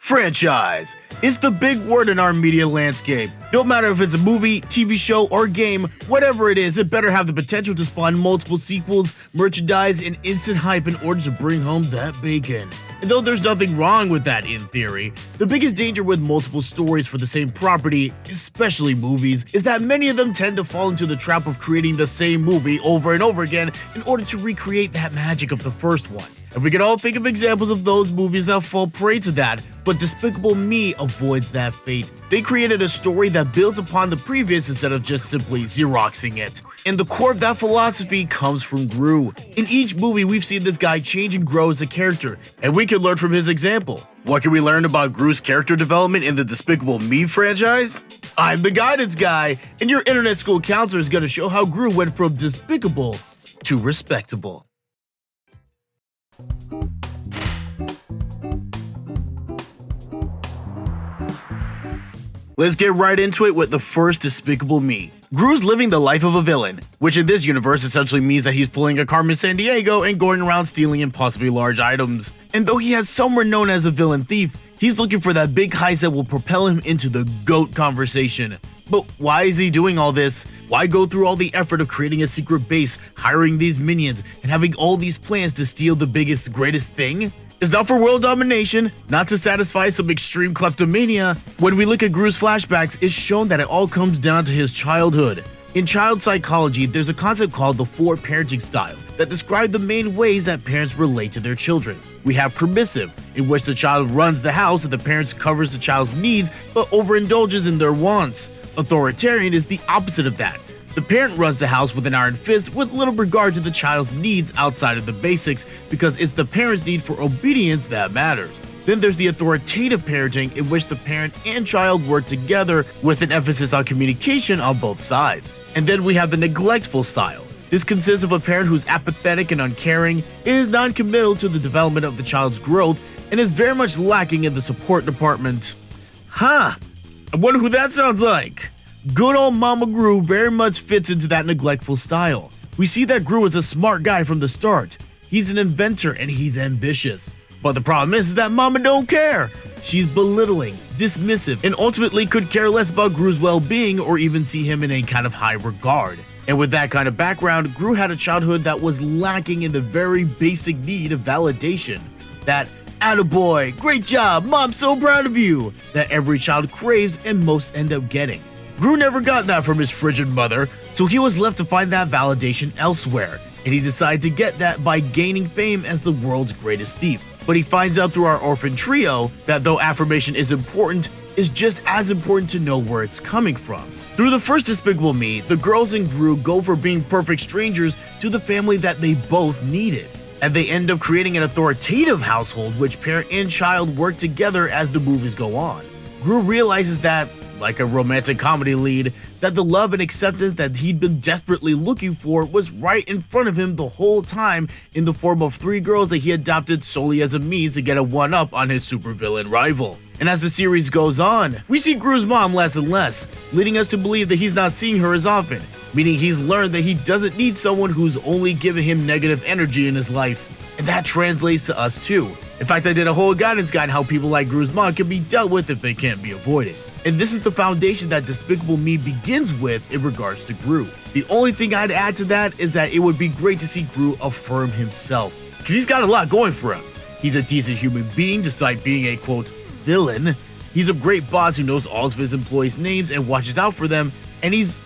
Franchise. It's the big word in our media landscape. No matter if it's a movie, TV show, or game, whatever it is, it better have the potential to spawn multiple sequels, merchandise, and instant hype in order to bring home that bacon. And though there's nothing wrong with that in theory, the biggest danger with multiple stories for the same property, especially movies, is that many of them tend to fall into the trap of creating the same movie over and over again in order to recreate that magic of the first one. And we can all think of examples of those movies that fall prey to that, but Despicable Me avoids that fate. They created a story that builds upon the previous instead of just simply Xeroxing it. And the core of that philosophy comes from Gru. In each movie, we've seen this guy change and grow as a character, and we can learn from his example. What can we learn about Gru's character development in the Despicable Me franchise? I'm the guidance guy, and your internet school counselor is going to show how Gru went from despicable to respectable. Let's get right into it with the first Despicable Me. Gru's living the life of a villain, which in this universe essentially means that he's pulling a Carmen Sandiego and going around stealing impossibly large items. And though he has somewhere known as a villain thief, he's looking for that big heist that will propel him into the GOAT conversation. But why is he doing all this? Why go through all the effort of creating a secret base, hiring these minions, and having all these plans to steal the biggest, greatest thing? It's not for world domination, not to satisfy some extreme kleptomania. When we look at Gru's flashbacks, it's shown that it all comes down to his childhood. In child psychology, there's a concept called the 4 parenting styles that describe the main ways that parents relate to their children. We have permissive, in which the child runs the house and the parents covers the child's needs but overindulges in their wants. Authoritarian is the opposite of that. The parent runs the house with an iron fist with little regard to the child's needs outside of the basics because it's the parent's need for obedience that matters. Then there's the authoritative parenting in which the parent and child work together with an emphasis on communication on both sides. And then we have the neglectful style. This consists of a parent who's apathetic and uncaring, is non-committal to the development of the child's growth, and is very much lacking in the support department. I wonder who that sounds like. Good old Mama Gru very much fits into that neglectful style. We see that Gru is a smart guy from the start. He's an inventor and he's ambitious. But the problem is that Mama don't care. She's belittling, dismissive, and ultimately could care less about Gru's well-being or even see him in any kind of high regard. And with that kind of background, Gru had a childhood that was lacking in the very basic need of validation. That "attaboy, great job, mom's so proud of you" that every child craves and most end up getting. Gru never got that from his frigid mother, so he was left to find that validation elsewhere, and he decided to get that by gaining fame as the world's greatest thief. But he finds out through our orphan trio that though affirmation is important, it's just as important to know where it's coming from. Through the first Despicable Me, the girls in Gru go from being perfect strangers to the family that they both needed. And they end up creating an authoritative household which parent and child work together as the movies go on. Gru realizes that, like a romantic comedy lead, that the love and acceptance that he'd been desperately looking for was right in front of him the whole time in the form of 3 girls that he adopted solely as a means to get a one-up on his supervillain rival. And as the series goes on, we see Gru's mom less and less, leading us to believe that he's not seeing her as often, meaning he's learned that he doesn't need someone who's only giving him negative energy in his life. And that translates to us too. In fact, I did a whole guidance guide on how people like Gru's mom can be dealt with if they can't be avoided. And this is the foundation that Despicable Me begins with in regards to Gru. The only thing I'd add to that is that it would be great to see Gru affirm himself, because he's got a lot going for him. He's a decent human being despite being a quote villain. He's a great boss who knows all of his employees' names and watches out for them, and he's,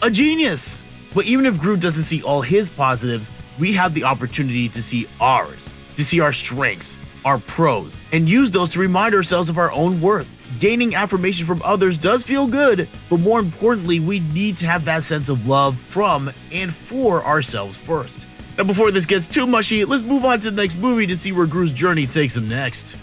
a genius. But even if Gru doesn't see all his positives, we have the opportunity to see ours, to see our strengths, our pros, and use those to remind ourselves of our own worth. Gaining affirmation from others does feel good, but more importantly, we need to have that sense of love from and for ourselves first. Now before this gets too mushy, let's move on to the next movie to see where Gru's journey takes him next.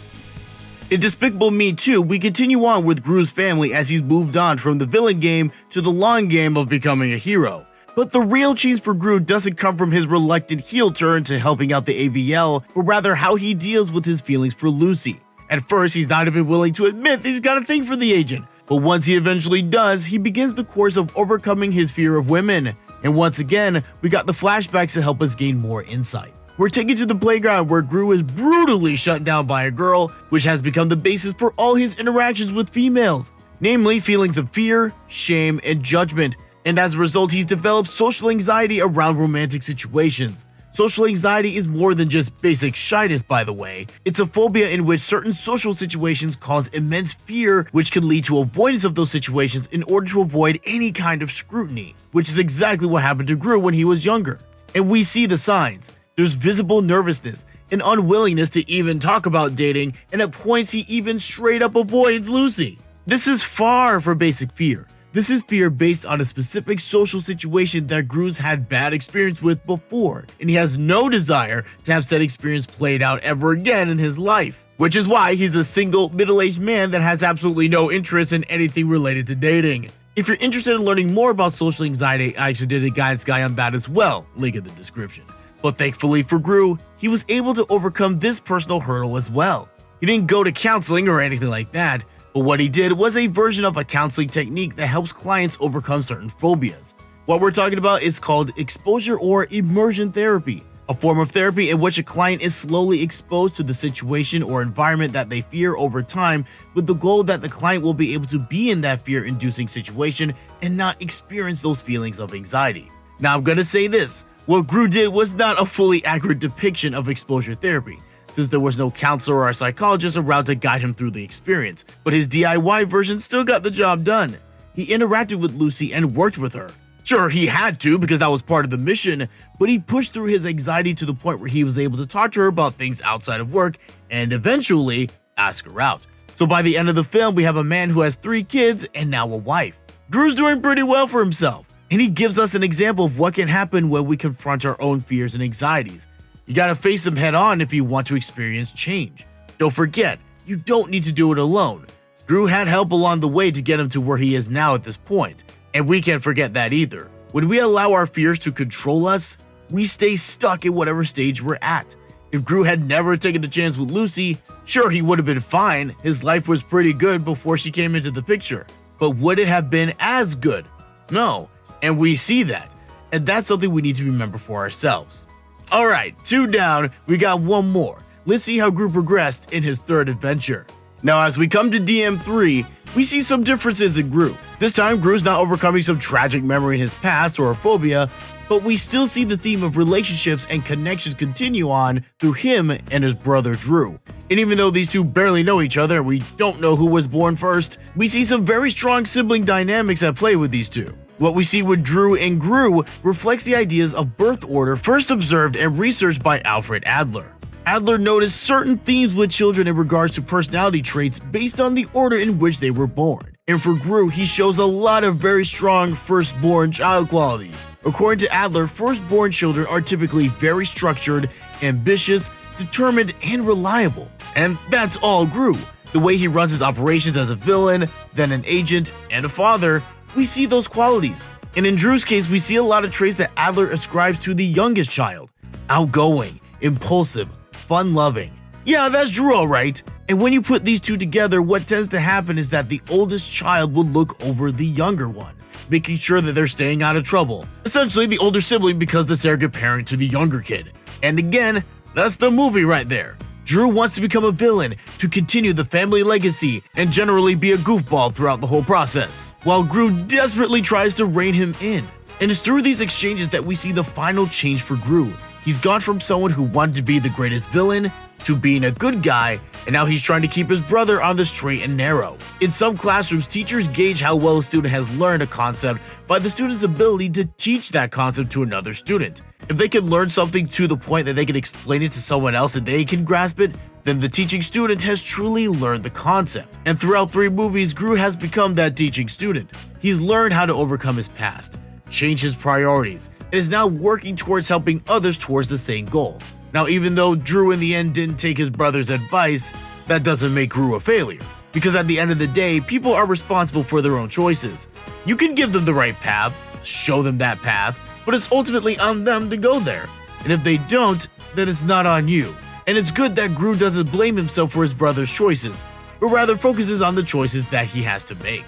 In Despicable Me 2, we continue on with Gru's family as he's moved on from the villain game to the long game of becoming a hero. But the real cheese for Gru doesn't come from his reluctant heel turn to helping out the AVL, but rather how he deals with his feelings for Lucy. At first, he's not even willing to admit that he's got a thing for the agent, but once he eventually does, he begins the course of overcoming his fear of women. And once again, we got the flashbacks to help us gain more insight. We're taken to the playground where Gru is brutally shut down by a girl, which has become the basis for all his interactions with females, namely feelings of fear, shame, and judgment, and as a result he's developed social anxiety around romantic situations. Social anxiety is more than just basic shyness, by the way. It's a phobia in which certain social situations cause immense fear, which can lead to avoidance of those situations in order to avoid any kind of scrutiny, which is exactly what happened to Gru when he was younger. And we see the signs. There's visible nervousness, an unwillingness to even talk about dating, and at points he even straight up avoids Lucy. This is far from basic fear. This is fear based on a specific social situation that Gru's had bad experience with before, and he has no desire to have said experience played out ever again in his life. Which is why he's a single, middle-aged man that has absolutely no interest in anything related to dating. If you're interested in learning more about social anxiety, I actually did a guidance guide on that as well, link in the description. But thankfully for Gru, he was able to overcome this personal hurdle as well. He didn't go to counseling or anything like that, but what he did was a version of a counseling technique that helps clients overcome certain phobias. What we're talking about is called exposure or immersion therapy, a form of therapy in which a client is slowly exposed to the situation or environment that they fear over time, with the goal that the client will be able to be in that fear-inducing situation and not experience those feelings of anxiety. Now I'm gonna say this. What Gru did was not a fully accurate depiction of exposure therapy, since there was no counselor or a psychologist around to guide him through the experience, but his DIY version still got the job done. He interacted with Lucy and worked with her. Sure, he had to because that was part of the mission, but he pushed through his anxiety to the point where he was able to talk to her about things outside of work and eventually ask her out. So by the end of the film, we have a man who has 3 kids and now a wife. Gru's doing pretty well for himself. And he gives us an example of what can happen when we confront our own fears and anxieties. You gotta face them head on if you want to experience change. Don't forget, you don't need to do it alone. Gru had help along the way to get him to where he is now at this point. And we can't forget that either. When we allow our fears to control us, we stay stuck at whatever stage we're at. If Gru had never taken a chance with Lucy, sure, he would have been fine. His life was pretty good before she came into the picture. But would it have been as good? No. And we see that, and that's something we need to remember for ourselves. Alright, 2 down, we got 1 more. Let's see how Gru progressed in his 3rd adventure. Now as we come to DM3, we see some differences in Gru. This time Gru's not overcoming some tragic memory in his past or a phobia, but we still see the theme of relationships and connections continue on through him and his brother Drew. And even though these two barely know each other and we don't know who was born first, we see some very strong sibling dynamics at play with these two. What we see with Drew and Gru reflects the ideas of birth order first observed and researched by Alfred Adler. Adler noticed certain themes with children in regards to personality traits based on the order in which they were born. And for Gru, he shows a lot of very strong firstborn child qualities. According to Adler, firstborn children are typically very structured, ambitious, determined, and reliable. And that's all Gru. The way he runs his operations as a villain, then an agent, and a father, we see those qualities. And in Drew's case, we see a lot of traits that Adler ascribes to the youngest child. Outgoing, impulsive, fun-loving. Yeah, that's Drew alright. And when you put these two together, what tends to happen is that the oldest child will look over the younger one, making sure that they're staying out of trouble. Essentially, the older sibling becomes the surrogate parent to the younger kid. And again, that's the movie right there. Drew wants to become a villain to continue the family legacy and generally be a goofball throughout the whole process, while Gru desperately tries to rein him in. And it's through these exchanges that we see the final change for Gru. He's gone from someone who wanted to be the greatest villain to being a good guy, and now he's trying to keep his brother on the straight and narrow. In some classrooms, teachers gauge how well a student has learned a concept by the student's ability to teach that concept to another student. If they can learn something to the point that they can explain it to someone else and they can grasp it, then the teaching student has truly learned the concept. And throughout 3 movies, Gru has become that teaching student. He's learned how to overcome his past, change his priorities, and is now working towards helping others towards the same goal. Now, even though Drew in the end didn't take his brother's advice, that doesn't make Gru a failure. Because at the end of the day, people are responsible for their own choices. You can give them the right path, show them that path, but it's ultimately on them to go there. And if they don't, then it's not on you. And it's good that Gru doesn't blame himself for his brother's choices, but rather focuses on the choices that he has to make.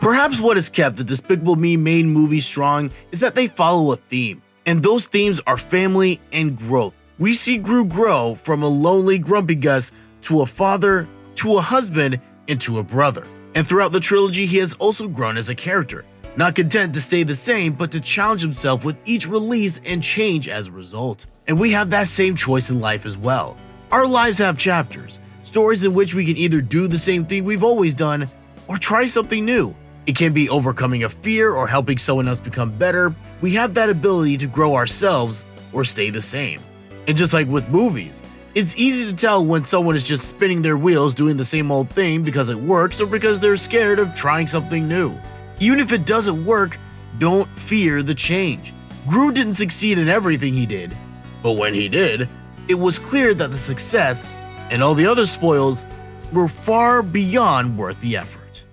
Perhaps what has kept the Despicable Me main movie strong is that they follow a theme, and those themes are family and growth. We see Gru grow from a lonely, grumpy Gus to a father, to a husband, and to a brother. And throughout the trilogy, he has also grown as a character, not content to stay the same, but to challenge himself with each release and change as a result. And we have that same choice in life as well. Our lives have chapters, stories in which we can either do the same thing we've always done, or try something new. It can be overcoming a fear or helping someone else become better. We have that ability to grow ourselves or stay the same. And just like with movies, it's easy to tell when someone is just spinning their wheels doing the same old thing because it works or because they're scared of trying something new. Even if it doesn't work, don't fear the change. Gru didn't succeed in everything he did, but when he did, it was clear that the success and all the other spoils were far beyond worth the effort.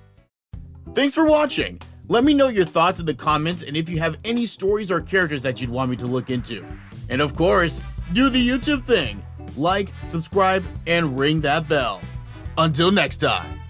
Thanks for watching. Let me know your thoughts in the comments and if you have any stories or characters that you'd want me to look into. And of course, do the YouTube thing. Like, subscribe, and ring that bell. Until next time.